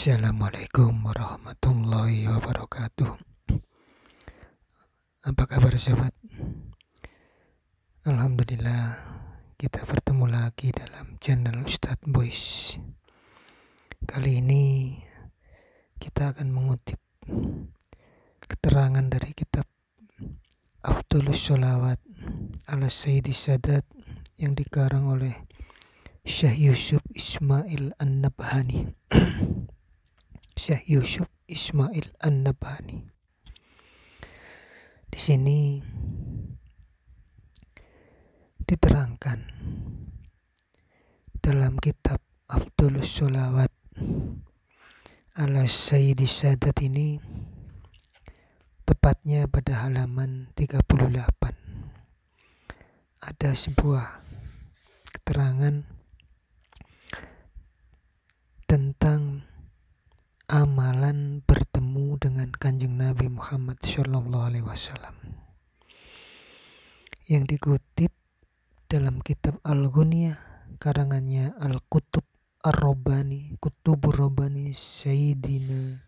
Assalamualaikum warahmatullahi wabarakatuh. Apa kabar sobat? Alhamdulillah kita bertemu lagi dalam channel Ustadz Boys. Kali ini kita akan mengutip keterangan dari kitab Afdholus Sholawat ala Sayyidi Sadat yang dikarang oleh Syekh Yusuf Ismail An-Nabhani. Syekh Yusuf Ismail An-Nabhani. Di sini diterangkan dalam kitab Afdholus Sholawat ala Sayyidi Sadat ini, tepatnya pada halaman 38, ada sebuah keterangan tentang amalan bertemu dengan Kanjeng Nabi Muhammad SAW yang dikutip dalam kitab Al-Ghunyah karangannya Al-Kutub Ar-Rabbani, Kutubur Rabbani Sayyidina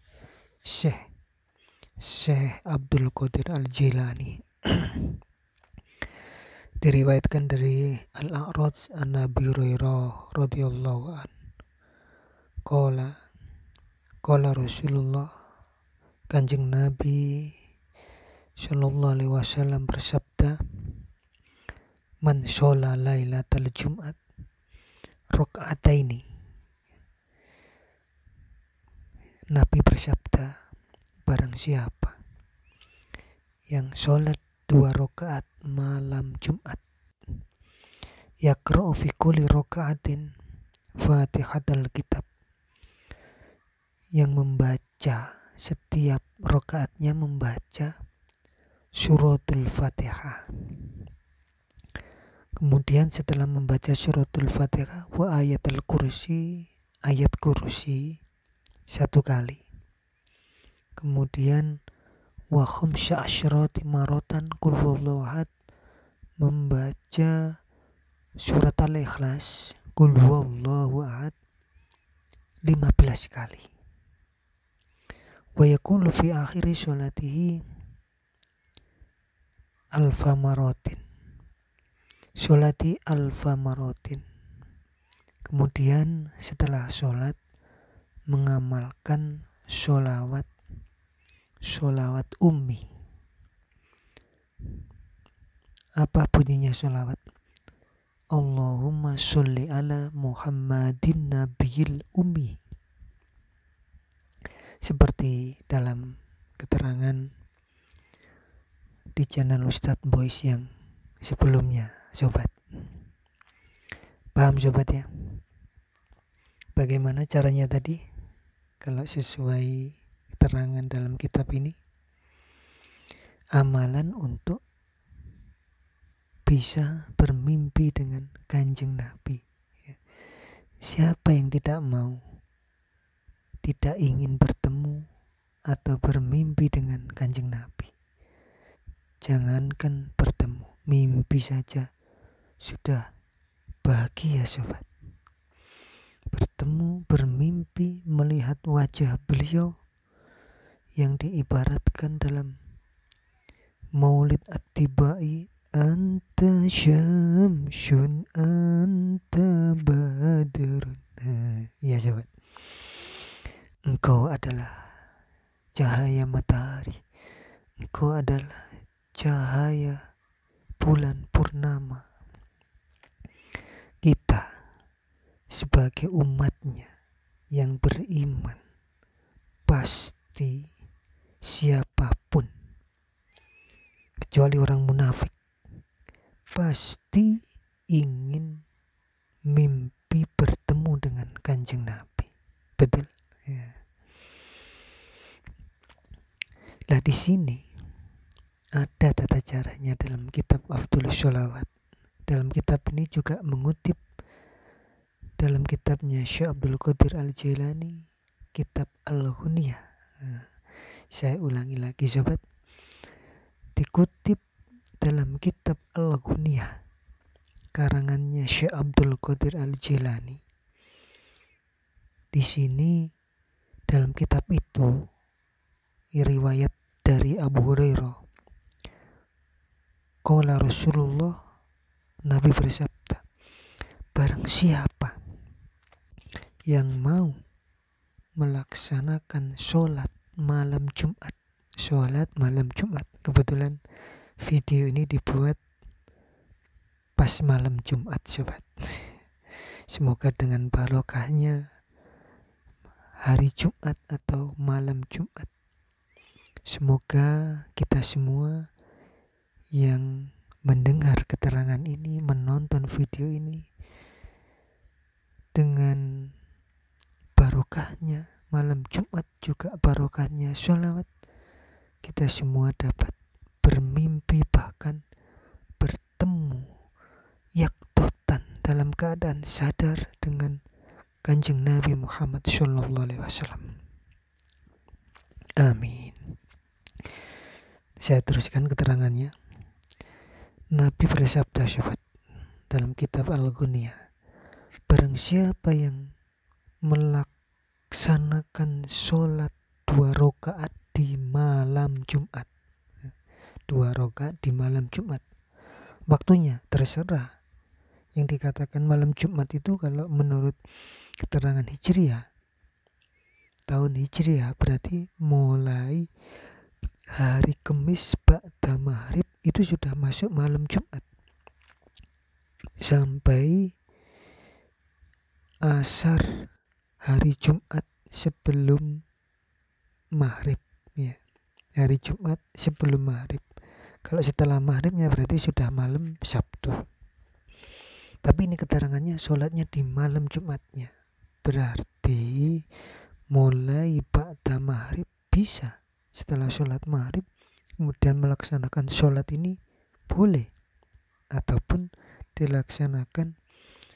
Syekh Abdul Qadir Al-Jilani. Diriwayatkan dari Al-A'raj an Abi Hurairah radhiyallahu an. Qala Rasulullah, Kanjeng Nabi sallallahu alaihi wasallam bersabda, man sholla lailatal Jum'at raka'ataini. Nabi bersabda, barang siapa yang sholat 2 rakaat malam Jumat, yaqra'u fi kulli raka'atin Fatihatul Kitab, yang membaca setiap rakaatnya membaca suratul Fatihah. Kemudian setelah membaca suratul Fatihah wa ayatul kursi, ayat kursi 1 kali. Kemudian wa khamsa asyrati maratan qul huwallahu ahad, membaca surat Al-Ikhlas qul huwallahu ahad 15 kali. Wa yaqulu fi akhiri sholatihi alfa maratin, sholati alfa maratin. Kemudian setelah sholat mengamalkan sholawat ummi. Apa bunyinya sholawat? Allahumma sholli ala Muhammadin nabiyil ummi, seperti dalam keterangan di channel Ustadz Boys yang sebelumnya, sobat. Paham sobat ya? Bagaimana caranya tadi? Kalau sesuai keterangan dalam kitab ini, amalan untuk bisa bermimpi dengan Kanjeng Nabi. Siapa yang tidak mau, tidak ingin bertemu atau bermimpi dengan Kanjeng Nabi? Jangankan bertemu, mimpi saja sudah bahagia sobat. Bertemu, bermimpi, melihat wajah beliau yang diibaratkan dalam Maulid At-Tibai, anta syamsun anta badrun. Ya sobat, engkau adalah cahaya matahari, engkau adalah cahaya bulan purnama. Kita sebagai umatnya yang beriman, pasti siapapun kecuali orang munafik pasti ingin mimpi bertemu dengan Kanjeng Nabi. Betul ya. Lah di sini ada tata caranya dalam kitab Afdholus Sholawat. Dalam kitab ini juga mengutip dalam kitabnya Syekh Abdul Qadir Al-Jilani, kitab Al-Ghunyah. Saya ulangi lagi sobat, dikutip dalam kitab Al-Ghunyah karangannya Syekh Abdul Qadir Al-Jilani. Di sini Dalam kitab itu riwayat dari Abu Hurairah, qala Rasulullah, Nabi bersabda, barang siapa yang mau melaksanakan sholat malam Jumat, kebetulan video ini dibuat pas malam Jumat sobat. Semoga dengan barokahnya hari Jumat atau malam Jumat, semoga kita semua yang mendengar keterangan ini, menonton video ini, dengan barokahnya malam Jumat juga barokahnya sholawat, kita semua dapat bermimpi, bahkan bertemu yaktotan dalam keadaan sadar dengan Kanjeng Nabi Muhammad SAW. Amin. Saya teruskan keterangannya. Nabi bersabda sobat dalam kitab Al-Ghunniyah, barang siapa yang melaksanakan sholat 2 rakaat di malam Jumat, 2 rakaat di malam Jumat, waktunya terserah. Yang dikatakan malam Jumat itu kalau menurut keterangan Hijriah, tahun Hijriah, berarti mulai hari Kamis ba'da maghrib itu sudah masuk malam Jumat sampai asar hari Jumat sebelum maghrib, ya. Hari Jumat sebelum maghrib. Kalau setelah maghribnya berarti sudah malam Sabtu. Tapi ini keterangannya sholatnya di malam Jumatnya, berarti mulai ba'da maghrib bisa. Setelah sholat maghrib kemudian melaksanakan sholat ini boleh, ataupun dilaksanakan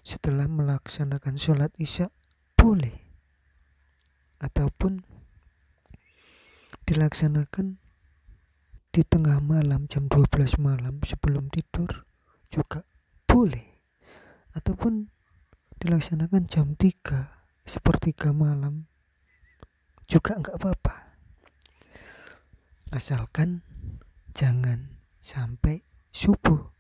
setelah melaksanakan sholat isya boleh, ataupun dilaksanakan di tengah malam jam 12 malam sebelum tidur juga boleh, ataupun dilaksanakan jam 3 sepertiga malam juga enggak apa-apa, asalkan jangan sampai subuh,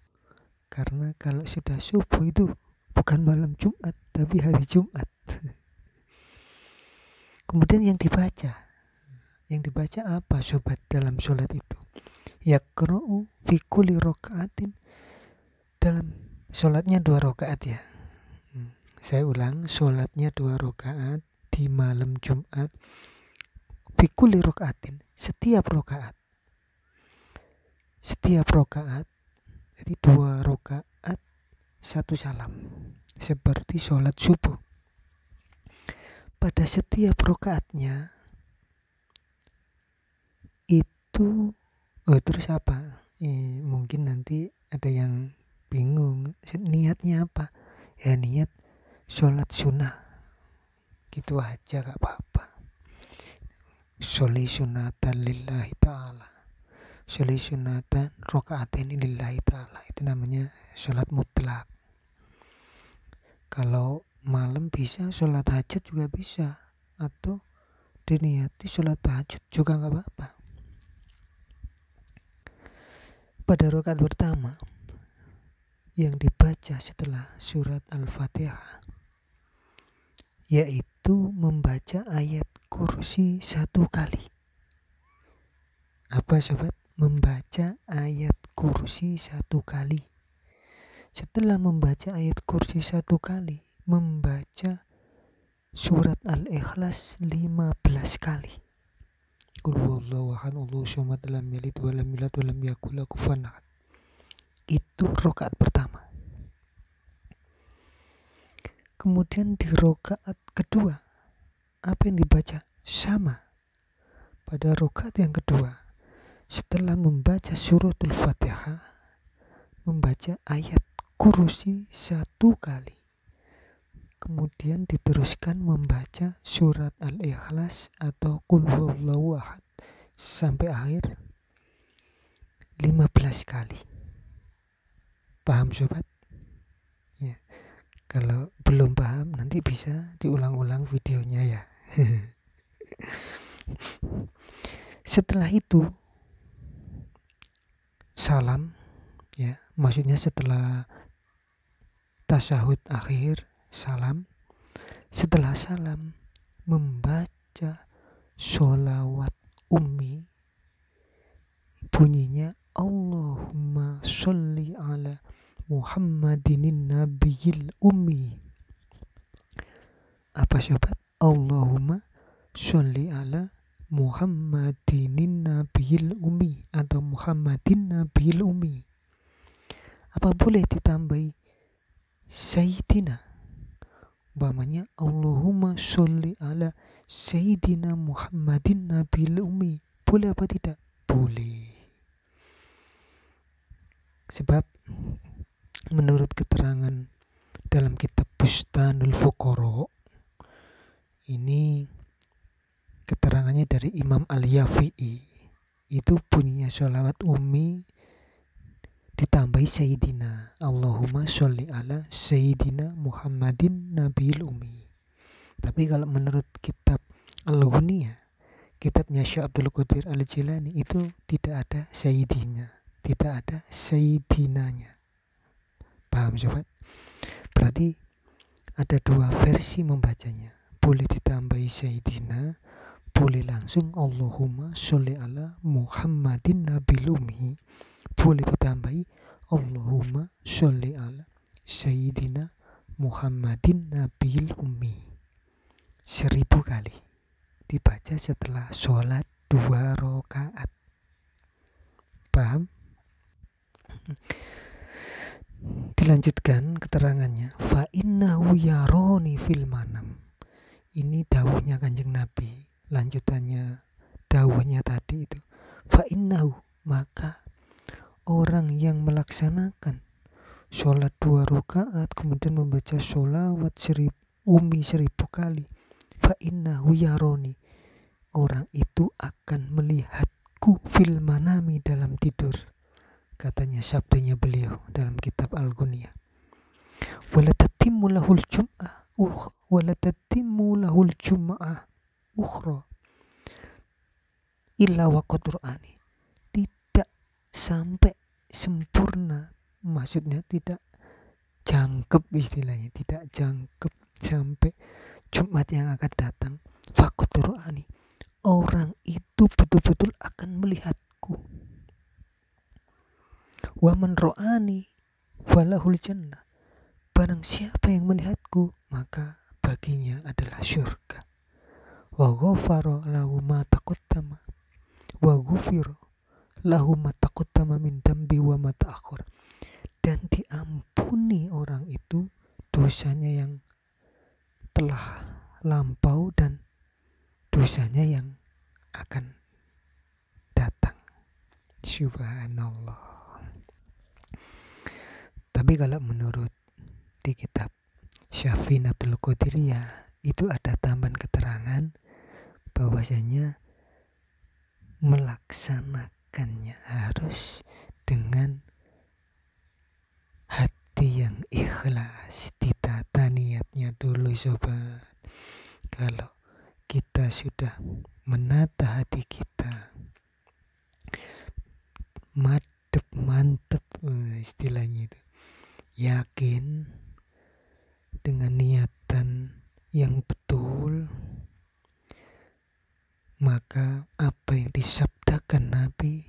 karena kalau sudah subuh itu bukan malam Jumat tapi hari Jumat. Kemudian yang dibaca apa sobat dalam sholat itu? Yaqra'u fi kulli raka'atin, dalam sholatnya 2 rakaat ya. Saya ulang, sholatnya 2 rakaat di malam Jumat. Fi kulli raka'atin, setiap rakaat, jadi 2 rakaat 1 salam, seperti sholat subuh. Pada setiap rakaatnya itu terus apa? Mungkin nanti ada yang bingung, niatnya apa? Ya niat sholat sunnah, gitu aja gak apa-apa. Sholi sunatan lillahi ta'ala, sholi sunatan raka'atain lillahi ta'ala, itu namanya sholat mutlak. Kalau malam bisa sholat hajat juga bisa, atau diniati sholat tahajud juga gak apa-apa. Pada rakaat pertama yang dibaca setelah surat Al-Fatihah, yaitu membaca ayat kursi 1 kali. Apa sobat? Membaca ayat kursi 1 kali. Setelah membaca ayat kursi 1 kali, membaca surat Al-Ikhlas 15 kali. Qul huwallahu ahad, Allahu samad, lam yalid wa lam yulad wa lam yakul lahu kufuwan ahad. Itu rakaat pertama. Kemudian di rakaat kedua, apa yang dibaca? Sama. Pada rakaat yang kedua, setelah membaca suratul Fatihah, membaca ayat kursi 1 kali. Kemudian diteruskan membaca surat Al-Ikhlas atau Qul huwallahu ahad sampai akhir 15 kali. Paham sobat? Ya. Kalau belum paham nanti bisa diulang-ulang videonya ya. Setelah itu salam, ya, maksudnya setelah tasyahud akhir salam. Setelah salam membaca sholawat ummi, bunyinya Allahumma sholli ala Muhammadinin nabiyil ummi. Apa sobat? Allahumma sholli ala Muhammadinin nabiyil ummi atau Muhammadin nabiyil ummi. Apa boleh ditambahi Sayyidina? Umpamanya Allahumma sholli ala Sayyidina Muhammadin nabiyil ummi. Boleh apa tidak? Boleh. Sebab menurut keterangan dalam kitab Bustanul Fuqara, ini keterangannya dari Imam Al-Yafi'i, itu bunyinya sholawat ummi ditambahi Sayyidina, Allahumma sholli ala Sayyidina Muhammadin nabiyil ummi. Tapi kalau menurut kitab Al-Ghunia, kitabnya Syekh Abdul Qadir Al-Jilani, itu tidak ada Sayyidina, tidak ada Sayyidinanya. Paham sobat? Berarti ada dua versi membacanya. Boleh ditambahi Sayyidina, boleh langsung Allahumma sholli ala Muhammadin nabiyil ummi, boleh ditambahi Allahumma sholli ala Sayyidina Muhammadin nabiyil ummi. 1000 kali dibaca setelah sholat 2 rakaat. Paham? Dilanjutkan keterangannya, fa innahu yaroni fil manam. Ini dawuhnya Kanjeng Nabi, lanjutannya dawuhnya tadi itu. Fa innahu, maka orang yang melaksanakan sholat 2 rakaat kemudian membaca sholawat ummi 1000 kali, fa innahu yaroni, orang itu akan melihatku fil manami, dalam tidur. Katanya, sabdanya beliau dalam kitab Al-Ghunia, wala tatimmu lahul jum'ah ukhra illa wa qur'ani. Tidak sampai sempurna, maksudnya tidak jangkep, istilahnya tidak jangkep sampai Jumat yang akan datang. Faqad ru'ani, orang itu betul-betul akan melihatku. Wa man ru'ani falahul jannah, barang siapa yang melihatku maka baginya adalah syurga. Wa ghafara lahu ma taqaddama wa ghufira lahu ma taqaddama min dambi wa ma ta'akhkhar, dan diampuni orang itu dosanya yang telah lampau dan dosanya yang akan datang. Subhanallah. Tapi kalau menurut di kitab Syafinatul Qadiriyah, itu ada tambahan keterangan bahwasanya melaksanakannya harus dengan hati yang ikhlas, ditata niatnya dulu sobat. Kalau kita sudah menata hati kita, mantep istilahnya itu, yakin dengan niatan yang betul, maka apa yang disabdakan Nabi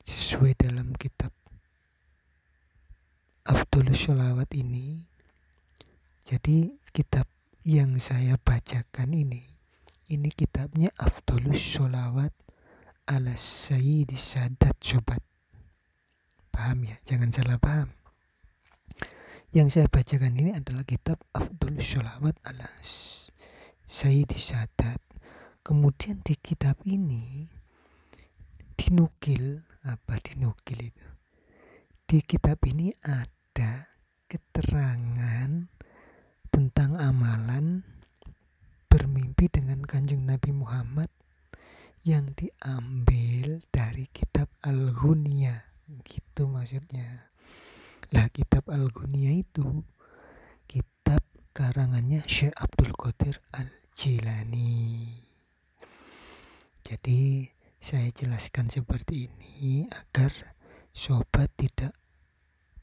sesuai dalam kitab Afdholus Sholawat ini. Jadi kitab yang saya bacakan ini kitabnya Afdholus Sholawat ala Sayyidis Sadat sobat. Paham ya? Jangan salah paham. Yang saya bacakan ini adalah kitab Afdholus Sholawat ala Sayyidis Sadat. Kemudian di kitab ini dinukil itu. Di kitab ini ada keterangan tentang amalan bermimpi dengan Kanjeng Nabi Muhammad yang diambil dari kitab Al-Ghunia, gitu maksudnya. Lah kitab Al-Ghunia itu kitab karangannya Syekh Abdul Qadir Al-Jilani. Jadi saya jelaskan seperti ini agar sobat tidak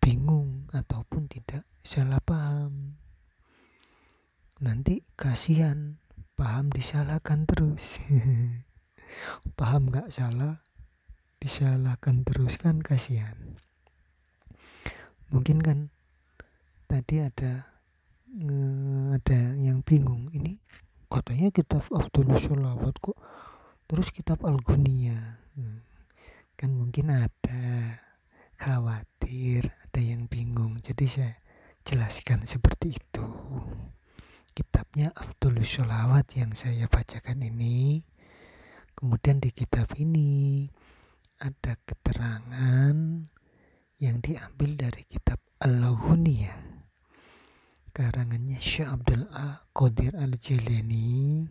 bingung ataupun tidak salah paham. Nanti kasihan, paham disalahkan terus. Paham gak salah, disalahkan terus, kan kasihan. Mungkin kan tadi ada yang bingung, ini katanya kitab Afdhalus Sholawat kok terus kitab Al-Ghuniyah. Kan mungkin ada khawatir, ada yang bingung. Jadi saya jelaskan seperti itu. Kitabnya Afdhalus Sholawat yang saya bacakan ini. Kemudian di kitab ini ada keterangan yang diambil dari kitab Al-Ghuniyah, karangannya Syekh Abdul Qadir Al-Jilani,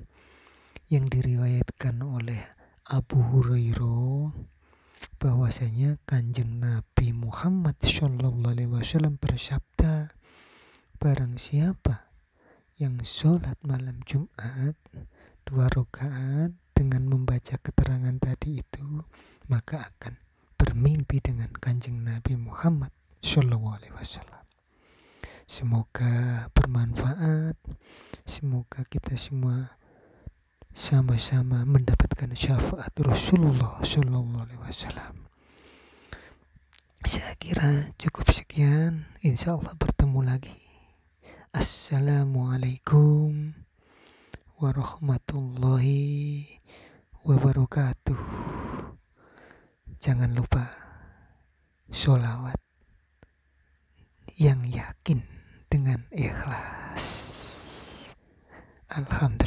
yang diriwayatkan oleh Abu Hurairah bahwasanya Kanjeng Nabi Muhammad SAW bersabda, barang siapa yang sholat malam Jumat 2 rakaat dengan membaca keterangan tadi itu, maka akan bermimpi dengan Kanjeng Nabi Muhammad SAW. Semoga bermanfaat, semoga kita semua sama-sama mendapatkan syafaat Rasulullah SAW. Saya kira cukup sekian. Insya Allah bertemu lagi. Assalamualaikum warahmatullahi wabarakatuh. Jangan lupa sholawat yang yakin dengan ikhlas. Alhamdulillah.